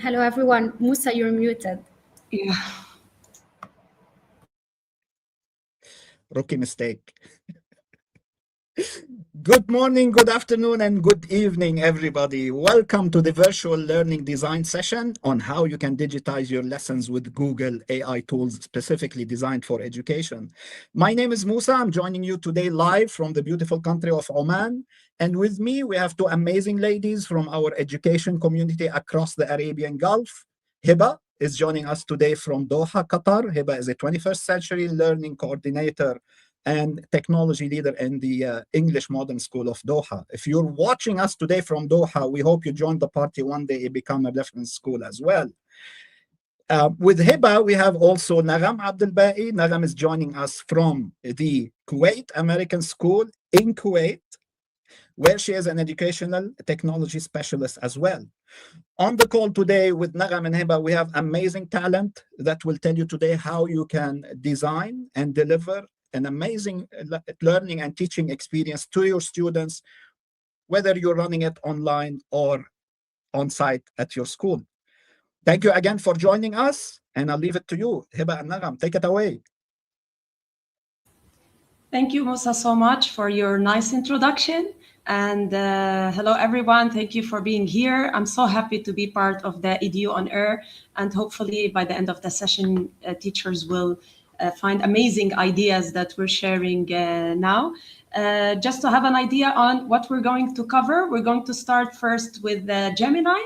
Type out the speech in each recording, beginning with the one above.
Hello, everyone. Musa, you're muted. Yeah. Rookie mistake. Good morning, good afternoon, and good evening, everybody. Welcome to the virtual learning design session on how you can digitize your lessons with Google AI tools specifically designed for education. My name is Musa. I'm joining you today live from the beautiful country of Oman. And with me, we have two amazing ladies from our education community across the Arabian Gulf. Hiba is joining us today from Doha, Qatar. Hiba is a 21st century learning coordinator and technology leader in the English Modern School of Doha. If you're watching us today from Doha, we hope you join the party one day and become a reference school as well. With Hiba, we have also Nagam Abdelbaqi. Nagam is joining us from the Kuwait American School in Kuwait, where she is an educational technology specialist as well. On the call today with Nagam and Hiba, we have amazing talent that will tell you today how you can design and deliver an amazing learning and teaching experience to your students, whether you're running it online or on site at your school. Thank you again for joining us, and I'll leave it to you. Hiba and Nagam, take it away. Thank you, Musa, so much for your nice introduction. And hello, everyone. Thank you for being here. I'm so happy to be part of the EDU on Air. And hopefully by the end of the session, teachers will find amazing ideas that we're sharing now. Just to have an idea on what we're going to cover, we're going to start first with Gemini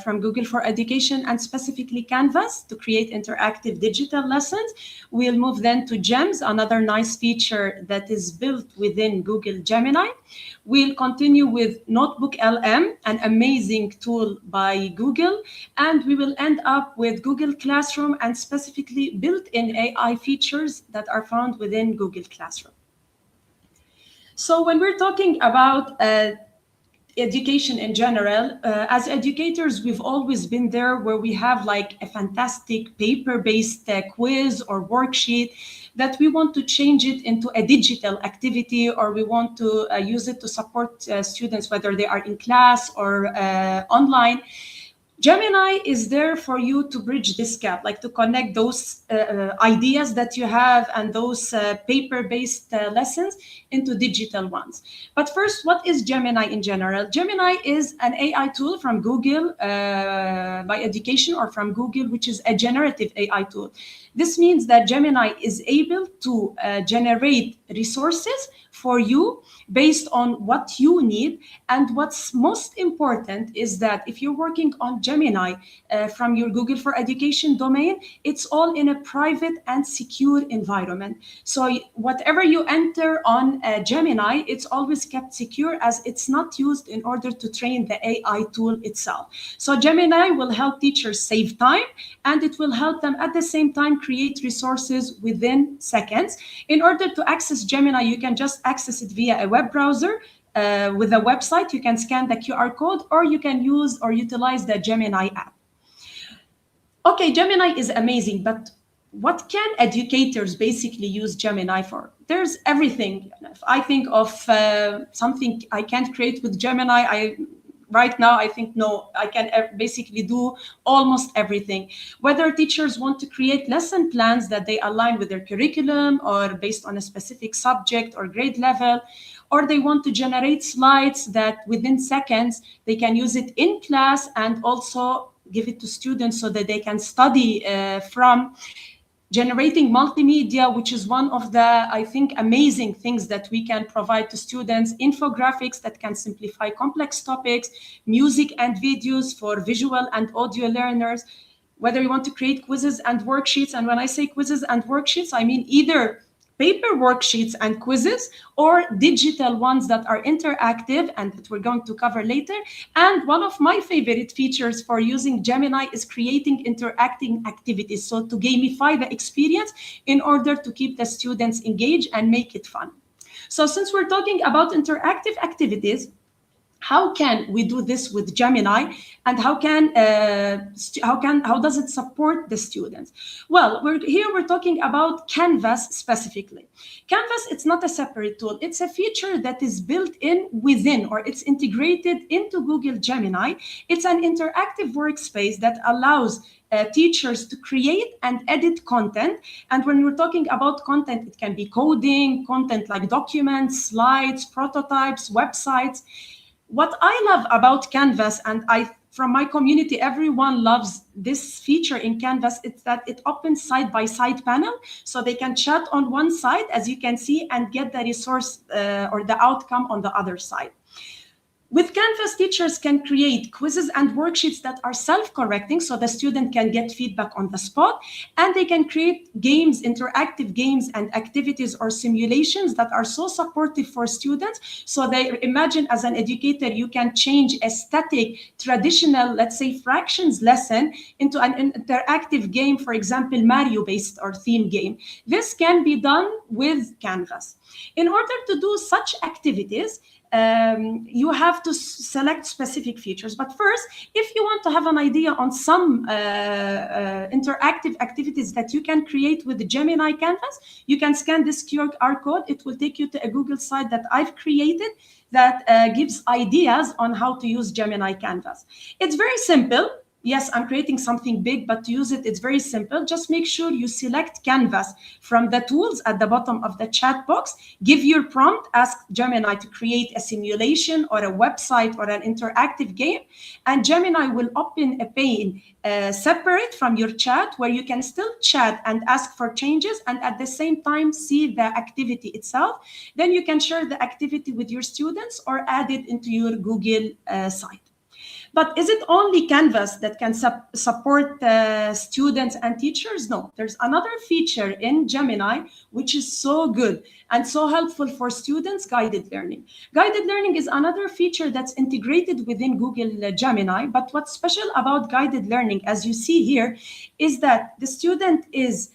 from Google for Education and specifically Canvas to create interactive digital lessons. We'll move then to GEMS, another nice feature that is built within Google Gemini. We'll continue with NotebookLM, an amazing tool by Google, and we will end up with Google Classroom and specifically built-in AI features that are found within Google Classroom. So when we're talking about education in general, as educators, we've always been there where we have like a fantastic paper-based quiz or worksheet that we want to change it into a digital activity, or we want to use it to support students, whether they are in class or online. Gemini is there for you to bridge this gap, like to connect those ideas that you have and those paper-based lessons into digital ones. But first, what is Gemini in general? Gemini is an AI tool from Google by Education or from Google, which is a generative AI tool. This means that Gemini is able to generate resources for you based on what you need. And what's most important is that if you're working on Gemini from your Google for Education domain, it's all in a private and secure environment. So whatever you enter on Gemini, it's always kept secure, as it's not used in order to train the AI tool itself. So Gemini will help teachers save time, and it will help them at the same time create resources within seconds. In order to access Gemini, you can just access it via a web browser. With a website, you can scan the QR code, or you can use or utilize the Gemini app. Okay, Gemini is amazing, but what can educators basically use Gemini for? There's everything. If I think of something I can't create with Gemini, right now, I think, no, I can basically do almost everything. Whether teachers want to create lesson plans that they align with their curriculum or based on a specific subject or grade level, or they want to generate slides that within seconds, they can use it in class and also give it to students so that they can study from. Generating multimedia, which is one of the, I think, amazing things that we can provide to students. Infographics that can simplify complex topics, music and videos for visual and audio learners. Whether you want to create quizzes and worksheets, and when I say quizzes and worksheets, I mean either paper worksheets and quizzes or digital ones that are interactive and that we're going to cover later. And one of my favorite features for using Gemini is creating interacting activities. So to gamify the experience in order to keep the students engaged and make it fun. So since we're talking about interactive activities, How can we do this with Gemini, and how does it support the students? Well, we're talking about Canvas specifically. Canvas, it's not a separate tool. It's a feature that is built in within, or it's integrated into Google Gemini. It's an interactive workspace that allows teachers to create and edit content. And when we're talking about content, it can be coding, content like documents, slides, prototypes, websites. What I love about Canvas, and from my community, everyone loves this feature in Canvas, it's that it opens side-by-side panel, so they can chat on one side, as you can see, and get the resource or the outcome on the other side. With Canvas, teachers can create quizzes and worksheets that are self-correcting, so the student can get feedback on the spot, and they can create games, interactive games and activities or simulations that are so supportive for students. So they imagine, as an educator, you can change a static, traditional, let's say, fractions lesson into an interactive game, for example, Mario-based or theme game. This can be done with Canvas. In order to do such activities, you have to select specific features. But first, if you want to have an idea on some interactive activities that you can create with the Gemini Canvas, you can scan this QR code. It will take you to a Google site that I've created that gives ideas on how to use Gemini Canvas. It's very simple. Yes, I'm creating something big, but to use it, it's very simple. Just make sure you select Canvas from the tools at the bottom of the chat box. Give your prompt, ask Gemini to create a simulation or a website or an interactive game. And Gemini will open a pane separate from your chat where you can still chat and ask for changes and at the same time see the activity itself. Then you can share the activity with your students or add it into your Google site. But is it only Canvas that can support students and teachers? No, there's another feature in Gemini which is so good and so helpful for students: guided learning. Guided learning is another feature that's integrated within Google Gemini. But what's special about guided learning, as you see here, is that the student is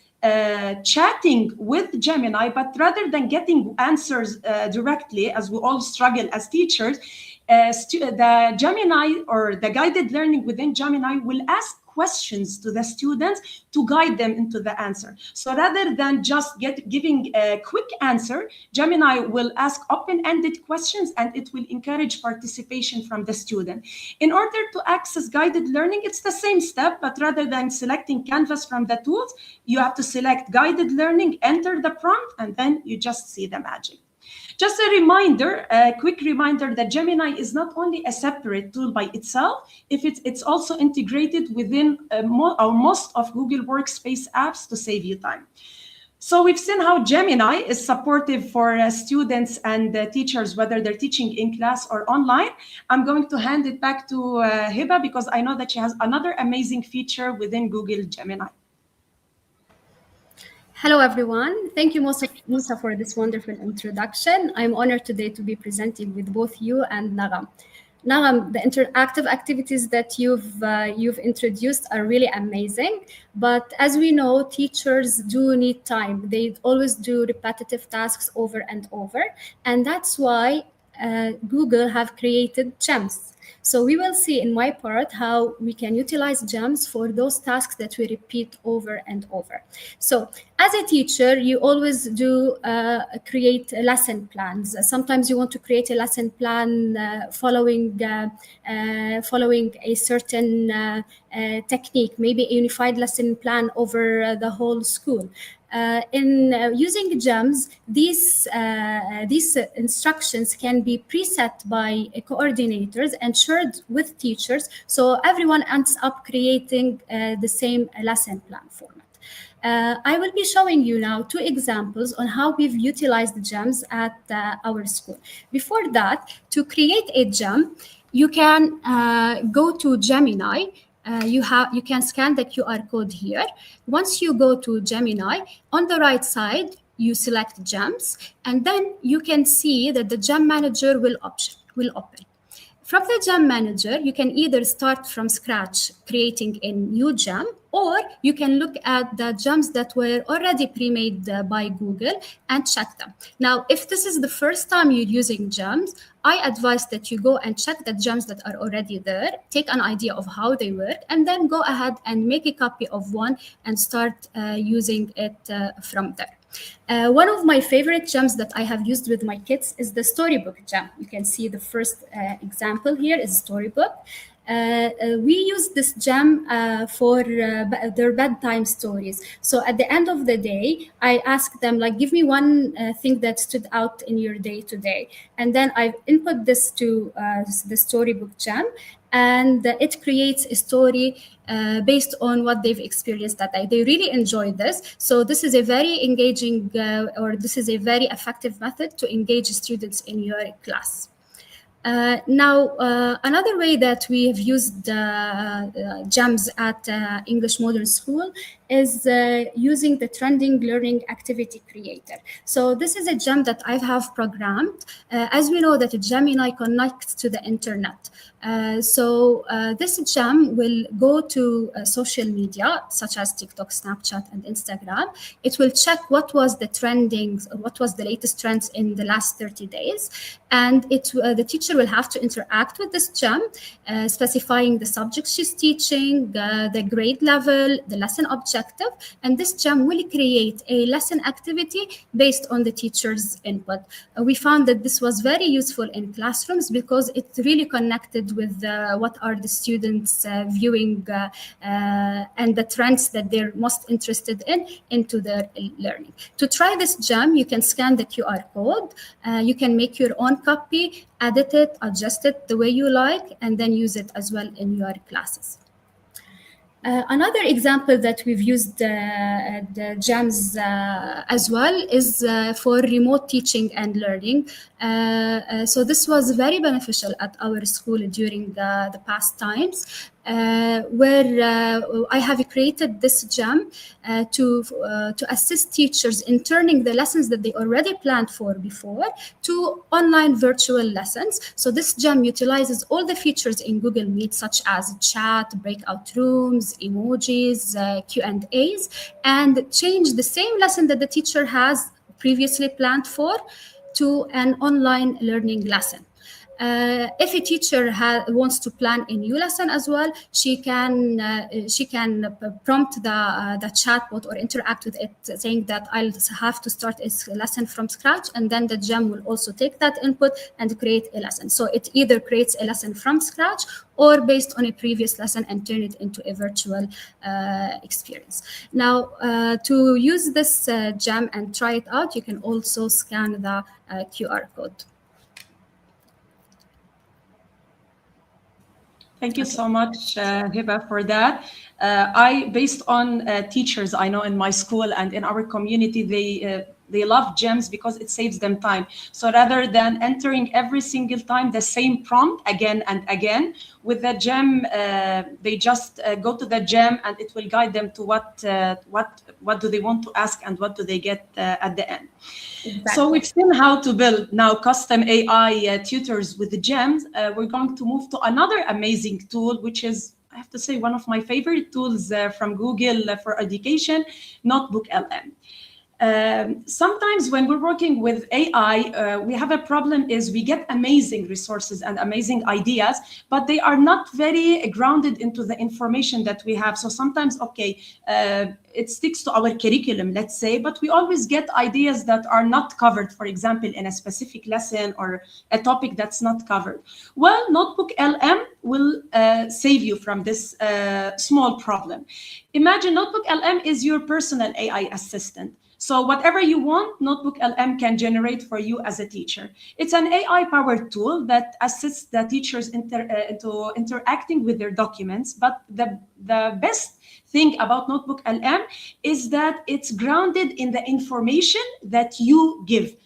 chatting with Gemini, but rather than getting answers directly, as we all struggle as teachers, the Gemini or the guided learning within Gemini will ask questions to the students to guide them into the answer. So rather than just giving a quick answer, Gemini will ask open-ended questions and it will encourage participation from the student. In order to access guided learning, it's the same step, but rather than selecting Canvas from the tools, you have to select guided learning, enter the prompt, and then you just see the magic. Just a reminder, a quick reminder that Gemini is not only a separate tool by itself, it's also integrated within most of Google Workspace apps to save you time. So we've seen how Gemini is supportive for students and teachers, whether they're teaching in class or online. I'm going to hand it back to Hiba because I know that she has another amazing feature within Google Gemini. Hello, everyone. Thank you, Musa, for this wonderful introduction. I'm honored today to be presenting with both you and Nagam. Nagam, the interactive activities that you've introduced are really amazing. But as we know, teachers do need time. They always do repetitive tasks over and over. And that's why Google have created gems. So we will see in my part how we can utilize gems for those tasks that we repeat over and over. So as a teacher, you always do create lesson plans. Sometimes you want to create a lesson plan following a certain technique, maybe a unified lesson plan over the whole school. In using gems, these instructions can be preset by coordinators and shared with teachers, so everyone ends up creating the same lesson plan format. I will be showing you now 2 examples on how we've utilized gems at our school. Before that, to create a gem, you can go to Gemini. You can scan the QR code here. Once you go to Gemini, on the right side, you select gems, and then you can see that the gem manager will open. From the gem manager, you can either start from scratch, creating a new gem, or you can look at the gems that were already pre-made by Google and check them. Now, if this is the first time you're using gems, I advise that you go and check the gems that are already there, take an idea of how they work, and then go ahead and make a copy of one and start using it from there. One of my favorite gems that I have used with my kids is the storybook gem. You can see the first example here is storybook. We use this gem for their bedtime stories. So at the end of the day, I ask them, like, give me one thing that stood out in your day today. And then I input this to the storybook gem, and it creates a story based on what they've experienced that day. They really enjoy this. So this is a very engaging or this is a very effective method to engage students in your class. Another way that we have used gems at English Modern School is using the trending learning activity creator. So this is a gem that I have programmed. As we know that Gemini connects to the internet. This gem will go to social media such as TikTok, Snapchat, and Instagram. It will check what was the trending, what was the latest trends in the last 30 days. And the teacher will have to interact with this gem, specifying the subject she's teaching, the grade level, the lesson objective, and this gem will create a lesson activity based on the teacher's input. We found that this was very useful in classrooms because it really connected with what are the students viewing and the trends that they're most interested in into their learning. To try this gem, you can scan the QR code, you can make your own copy, edit it, adjust it the way you like, and then use it as well in your classes. Another example that we've used the gems as well is for remote teaching and learning. So this was very beneficial at our school during the past times, where I have created this gem to assist teachers in turning the lessons that they already planned for before to online virtual lessons. So this gem utilizes all the features in Google Meet, such as chat, breakout rooms, emojis, Q&As, and change the same lesson that the teacher has previously planned for to an online learning lesson. If a teacher wants to plan a new lesson as well, she can prompt the chatbot or interact with it, saying that I'll have to start a lesson from scratch, and then the gem will also take that input and create a lesson. So it either creates a lesson from scratch or based on a previous lesson and turn it into a virtual experience. Now, to use this gem and try it out, you can also scan the QR code. Thank you so much, Hiba, for that. Based on teachers I know in my school and in our community, they love gems because it saves them time. So rather than entering every single time the same prompt again and again, with the gem, they just go to the gem and it will guide them to what do they want to ask and what do they get at the end. Exactly. So we've seen how to build now custom AI tutors with the gems. We're going to move to another amazing tool, which is, I have to say, one of my favorite tools from Google for education, NotebookLM. Sometimes when we're working with AI, we have a problem is we get amazing resources and amazing ideas, but they are not very grounded into the information that we have. So sometimes, okay, it sticks to our curriculum, let's say, but we always get ideas that are not covered, for example, in a specific lesson or a topic that's not covered. Well, NotebookLM will save you from this small problem. Imagine NotebookLM is your personal AI assistant. So whatever you want, NotebookLM can generate for you as a teacher. It's an AI-powered tool that assists the teachers into interacting with their documents. But the best thing about NotebookLM is that it's grounded in the information that you give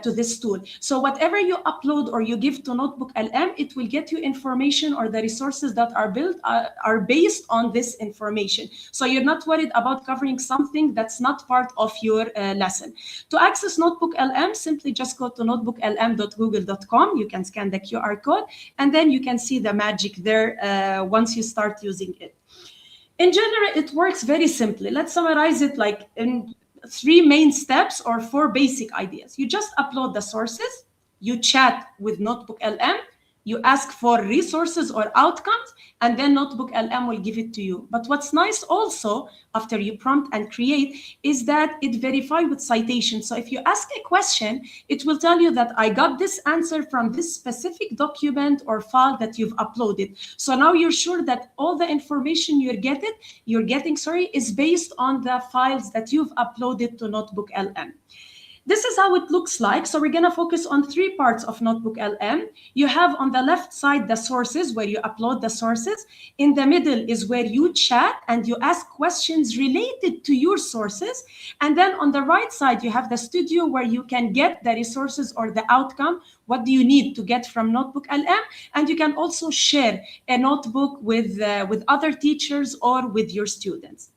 to this tool. So whatever you upload or you give to NotebookLM, it will get you information, or the resources that are built are based on this information. So you're not worried about covering something that's not part of your lesson. To access NotebookLM, simply just go to notebooklm.google.com. You can scan the QR code, and then you can see the magic there once you start using it. In general, it works very simply. Let's summarize it like in 3 main steps or 4 basic ideas. You just upload the sources, you chat with NotebookLM, you ask for resources or outcomes, and then NotebookLM will give it to you. But what's nice also, after you prompt and create, is that it verifies with citation. So if you ask a question, it will tell you that I got this answer from this specific document or file that you've uploaded. So now you're sure that all the information you're getting, is based on the files that you've uploaded to NotebookLM. This is how it looks like. So we're going to focus on 3 parts of NotebookLM. You have on the left side the sources, where you upload the sources. In the middle is where you chat and you ask questions related to your sources. And then on the right side, you have the studio, where you can get the resources or the outcome. What do you need to get from NotebookLM? And you can also share a notebook with other teachers or with your students.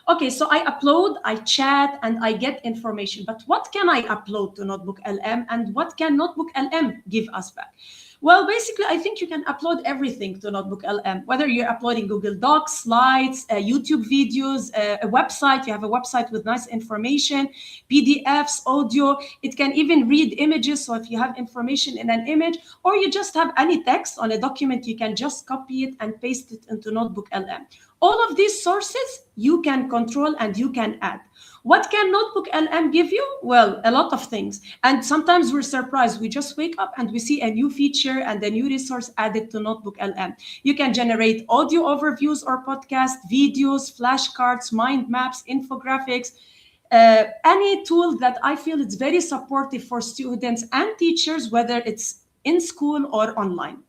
Okay, so I upload, I chat, and I get information. But what can I upload to NotebookLM, and what can NotebookLM give us back? Well, basically, I think you can upload everything to NotebookLM, whether you're uploading Google Docs, slides, YouTube videos, a website. You have a website with nice information, PDFs, audio. It can even read images. So if you have information in an image, or you just have any text on a document, you can just copy it and paste it into NotebookLM. All of these sources you can control and you can add. What can NotebookLM give you? Well, a lot of things. And sometimes we're surprised. We just wake up and we see a new feature and a new resource added to NotebookLM. You can generate audio overviews or podcast, videos, flashcards, mind maps, infographics, any tool that I feel is very supportive for students and teachers, whether it's in school or online.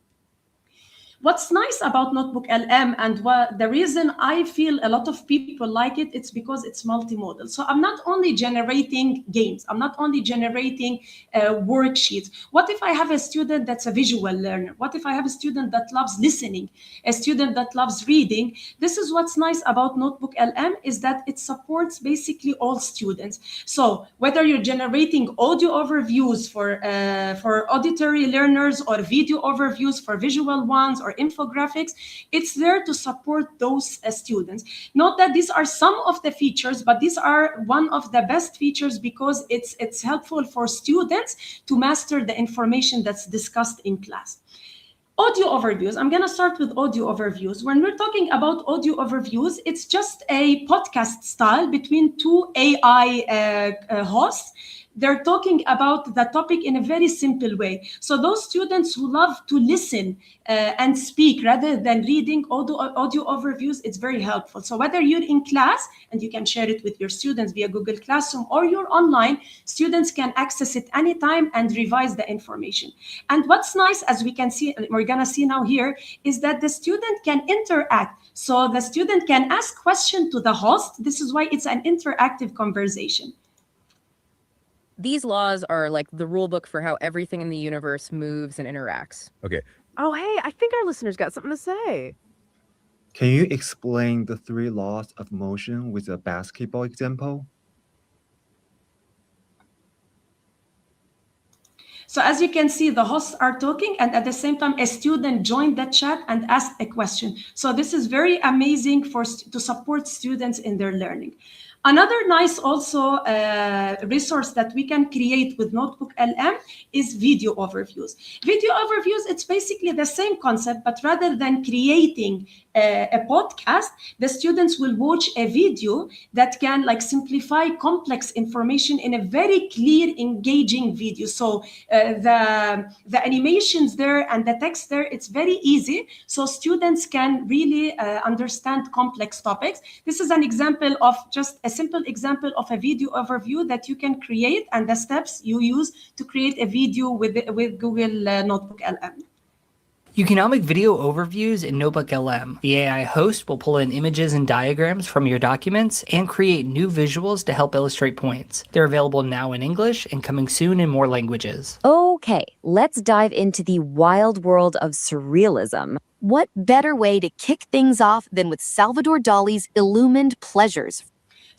What's nice about NotebookLM, and the reason I feel a lot of people like it, it's because it's multimodal. So I'm not only generating games, I'm not only generating worksheets. What if I have a student that's a visual learner? What if I have a student that loves listening, a student that loves reading? This is what's nice about NotebookLM, is that it supports basically all students. So whether you're generating audio overviews for auditory learners, or video overviews for visual ones, or infographics, it's there to support those students. Note that these are some of the features, but these are one of the best features because it's helpful for students to master the information that's discussed in class. Audio overviews. I'm going to start with audio overviews. When we're talking about audio overviews, it's just a podcast style between 2 AI hosts. They're talking about the topic in a very simple way. So those students who love to listen and speak rather than reading audio overviews, it's very helpful. So whether you're in class and you can share it with your students via Google Classroom, or you're online, students can access it anytime and revise the information. And what's nice, as we can see, we're going to see now here, is that the student can interact. So the student can ask questions to the host. This is why it's an interactive conversation. These laws are like the rule book for how everything in the universe moves and interacts. Okay. Oh, hey, I think our listeners got something to say. Can you explain the 3 laws of motion with a basketball example? So as you can see, the hosts are talking, and at the same time, a student joined the chat and asked a question. So this is very amazing to support students in their learning. Another nice also resource that we can create with NotebookLM is video overviews. Video overviews, it's basically the same concept, but rather than creating a podcast, the students will watch a video that can simplify complex information in a very clear, engaging video. So the animations there and the text there, it's very easy. So students can really understand complex topics. This is an example of just a simple example of a video overview that you can create, and the steps you use to create a video with Google NotebookLM. You can now make video overviews in NotebookLM. The AI host will pull in images and diagrams from your documents and create new visuals to help illustrate points. They're available now in English and coming soon in more languages. Okay, let's dive into the wild world of surrealism. What better way to kick things off than with Salvador Dali's Illumined Pleasures?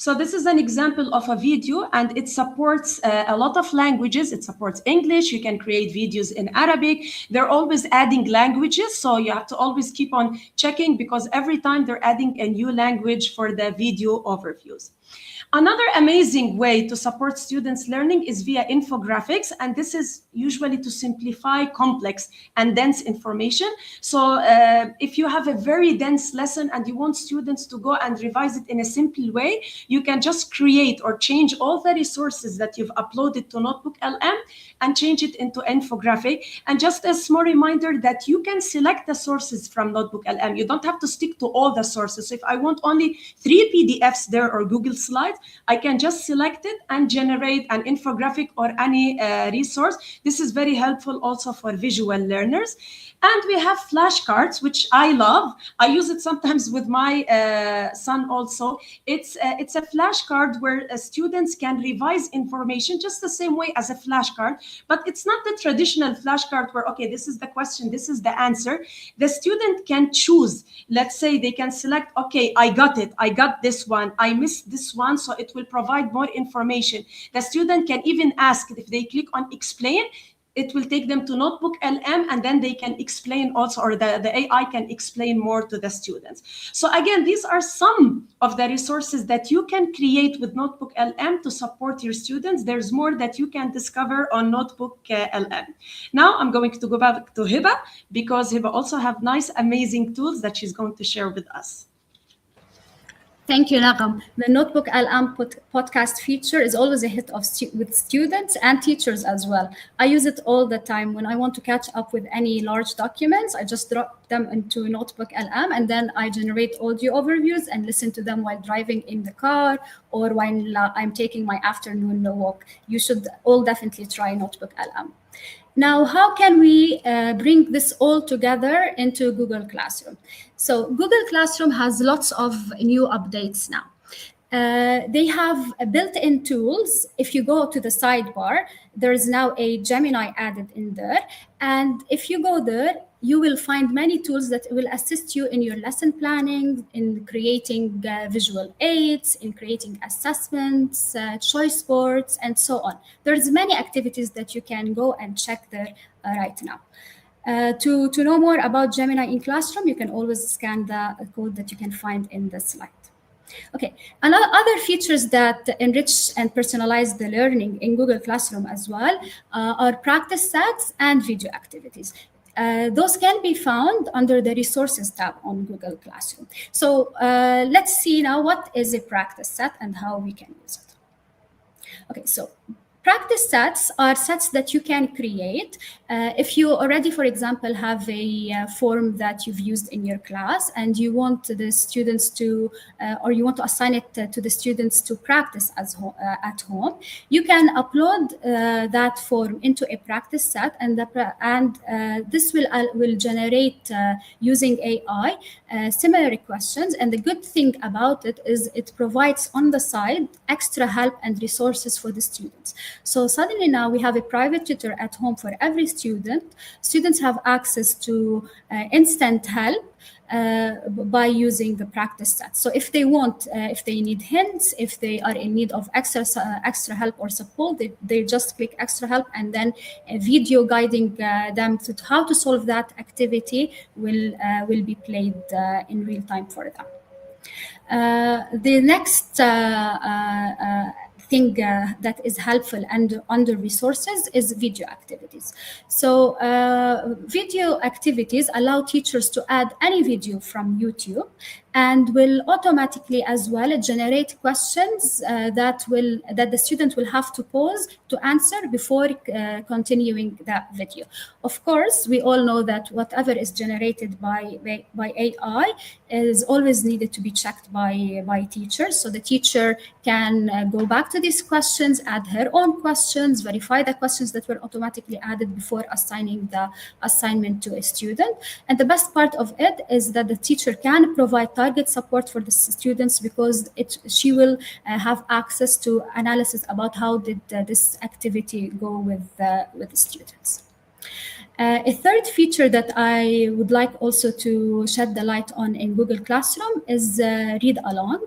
So this is an example of a video, and it supports a lot of languages. It supports English. You can create videos in Arabic. They're always adding languages, so you have to always keep on checking, because every time they're adding a new language for the video overviews. Another amazing way to support students' learning is via infographics, and this is usually to simplify complex and dense information. So if you have a very dense lesson and you want students to go and revise it in a simple way, you can just create or change all the resources that you've uploaded to NotebookLM and change it into infographic. And just a small reminder that you can select the sources from NotebookLM. You don't have to stick to all the sources. So if I want only 3 PDFs there or Google Slides, I can just select it and generate an infographic or any resource. This is very helpful also for visual learners. And we have flashcards, which I love. I use it sometimes with my son also. It's a flashcard where students can revise information just the same way as a flashcard, but it's not the traditional flashcard where, okay, this is the question, this is the answer. The student can choose. Let's say they can select, okay, I got it, I got this one, I missed this one, so it will provide more information. The student can even ask, if they click on explain, it will take them to NotebookLM, and then they can explain also, or the AI can explain more to the students. So again, these are some of the resources that you can create with NotebookLM to support your students. There's more that you can discover on NotebookLM. Now I'm going to go back to Hiba, because Hiba also have nice, amazing tools that she's going to share with us. Thank you, Nagam. The NotebookLM podcast feature is always a hit with students and teachers as well. I use it all the time when I want to catch up with any large documents. I just drop them into NotebookLM, and then I generate audio overviews and listen to them while driving in the car or while I'm taking my afternoon walk. You should all definitely try NotebookLM. Now, how can we bring this all together into Google Classroom? So Google Classroom has lots of new updates now. They have built-in tools. If you go to the sidebar, there is now a Gemini added in there. And if you go there, you will find many tools that will assist you in your lesson planning, in creating visual aids, in creating assessments, choice boards, and so on. There's many activities that you can go and check there right now. To know more about Gemini in Classroom, you can always scan the code that you can find in the slide. Okay, other features that enrich and personalize the learning in Google Classroom as well are practice sets and video activities. Those can be found under the resources tab on Google Classroom. So let's see now what is a practice set and how we can use it. Okay, so practice sets are sets that you can create if you already, for example, have a form that you've used in your class and you want the students to, or you want to assign it to the students to practice at home. You can upload that form into a practice set, and this will generate using AI similar questions. And the good thing about it is it provides on the side extra help and resources for the students. So suddenly now we have a private tutor at home for every student. Students have access to instant help by using the practice set. So if they want, if they need hints, if they are in need of extra help or support, they just click extra help, and then a video guiding them to how to solve that activity will be played in real time for them. The next thing that is helpful and under resources is video activities. So video activities allow teachers to add any video from YouTube and will automatically as well generate questions that the student will have to pause to answer before continuing that video. Of course, we all know that whatever is generated by AI is always needed to be checked by teachers. So the teacher can go back to these questions, add her own questions, verify the questions that were automatically added before assigning the assignment to a student. And the best part of it is that the teacher can provide target support for the students, because she will have access to analysis about how did this activity go with the students. A third feature that I would like also to shed the light on in Google Classroom is read along.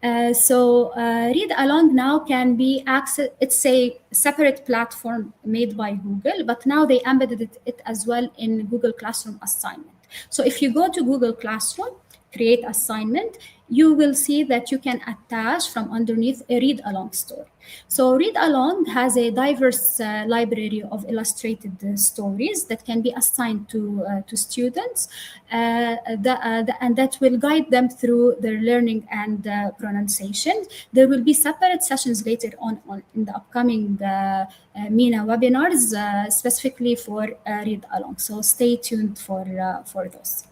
Read Along now can be accessed. It's a separate platform made by Google, but now they embedded it as well in Google Classroom assignment. So if you go to Google Classroom, create assignment, you will see that you can attach from underneath a read along story. So read along has a diverse library of illustrated stories that can be assigned to students and that will guide them through their learning and pronunciation. There will be separate sessions later on in the upcoming MENA webinars specifically for read along. So stay tuned for those.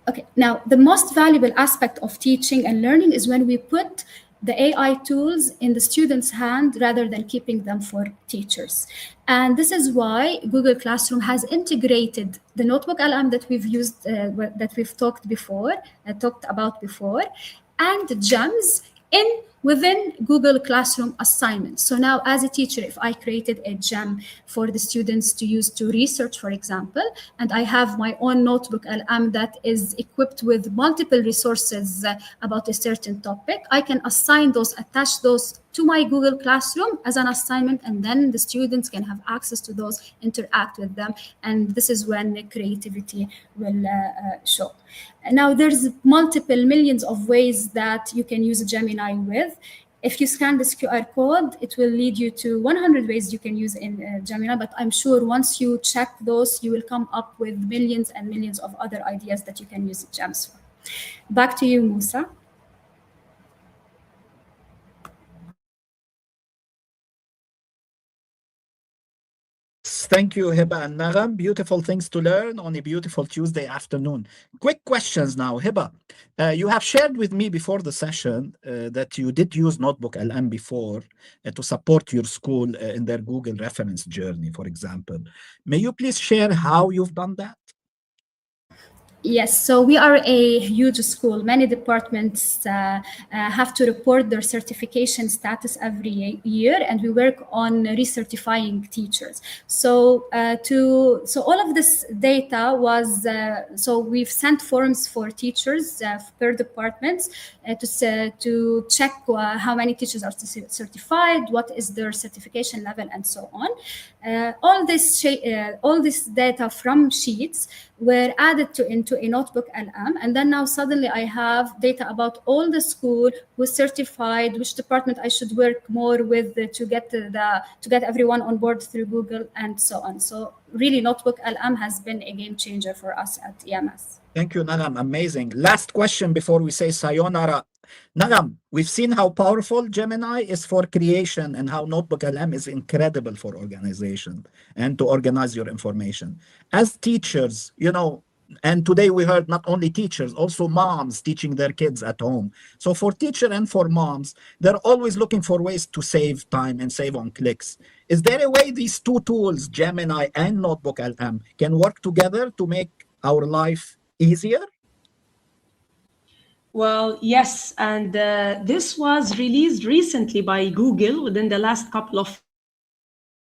Okay, now the most valuable aspect of teaching and learning is when we put the AI tools in the student's hand rather than keeping them for teachers. And this is why Google Classroom has integrated the NotebookLM that we've used, that we've talked about before, and GEMS within Google Classroom assignments. So now as a teacher, if I created a gem for the students to use to research, for example, and I have my own notebook LM that is equipped with multiple resources about a certain topic, I can assign those, attach those to my Google Classroom as an assignment, and then the students can have access to those, interact with them, and this is when creativity will show. Now there's multiple millions of ways that you can use Gemini with. If you scan this QR code, it will lead you to 100 ways you can use in Gemini, but I'm sure once you check those, you will come up with millions and millions of other ideas that you can use GEMS for. Back to you, Musa. Thank you, Hiba and Nagam. Beautiful things to learn on a beautiful Tuesday afternoon. Quick questions now. Hiba, you have shared with me before the session that you did use NotebookLM before to support your school in their Google reference journey, for example. May you please share how you've done that? Yes, so we are a huge school. Many departments have to report their certification status every year, and we work on recertifying teachers. So all of this data was, so we've sent forms for teachers per departments to check how many teachers are certified, what is their certification level, and so on. All this data from sheets were added into a NotebookLM, and then now suddenly I have data about all the school who's certified, which department I should work more with to get everyone on board through Google, and so on. So really, NotebookLM has been a game changer for us at EMS. Thank you, Nagam. Amazing. Last question before we say sayonara. Nagam, we've seen how powerful Gemini is for creation and how NotebookLM is incredible for organization and to organize your information. As teachers, you know, and today we heard not only teachers, also moms teaching their kids at home. So for teacher and for moms, they're always looking for ways to save time and save on clicks. Is there a way these two tools, Gemini and NotebookLM, can work together to make our life easier? Well, yes, and this was released recently by Google within the last couple of.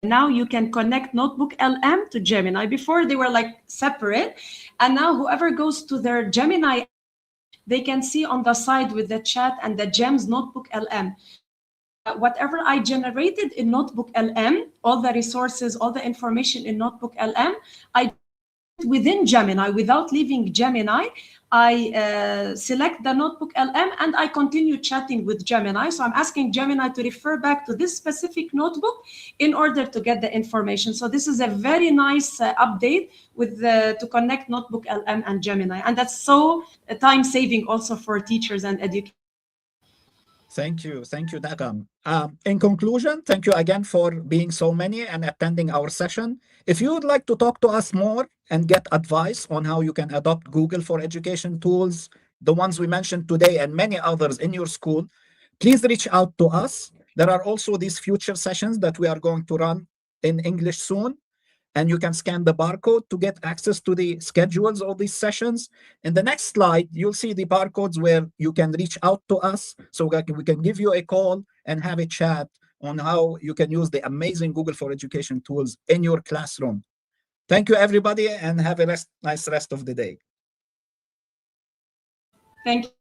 Now you can connect NotebookLM to Gemini. Before they were like separate, and now whoever goes to their Gemini, they can see on the side with the chat and the GEMS NotebookLM. Whatever I generated in NotebookLM, all the resources, all the information in NotebookLM, I within Gemini without leaving Gemini. I select the NotebookLM and I continue chatting with Gemini. So I'm asking Gemini to refer back to this specific notebook in order to get the information. So this is a very nice update with to connect NotebookLM and Gemini. And that's so time saving also for teachers and educators. Thank you, Nagam. In conclusion, thank you again for being so many and attending our session. If you would like to talk to us more and get advice on how you can adopt Google for education tools, the ones we mentioned today and many others in your school, please reach out to us. There are also these future sessions that we are going to run in English soon. And you can scan the barcode to get access to the schedules of these sessions. In the next slide, you'll see the barcodes where you can reach out to us so we can give you a call and have a chat on how you can use the amazing Google for Education tools in your classroom. Thank you, everybody, and have a nice rest of the day. Thank you.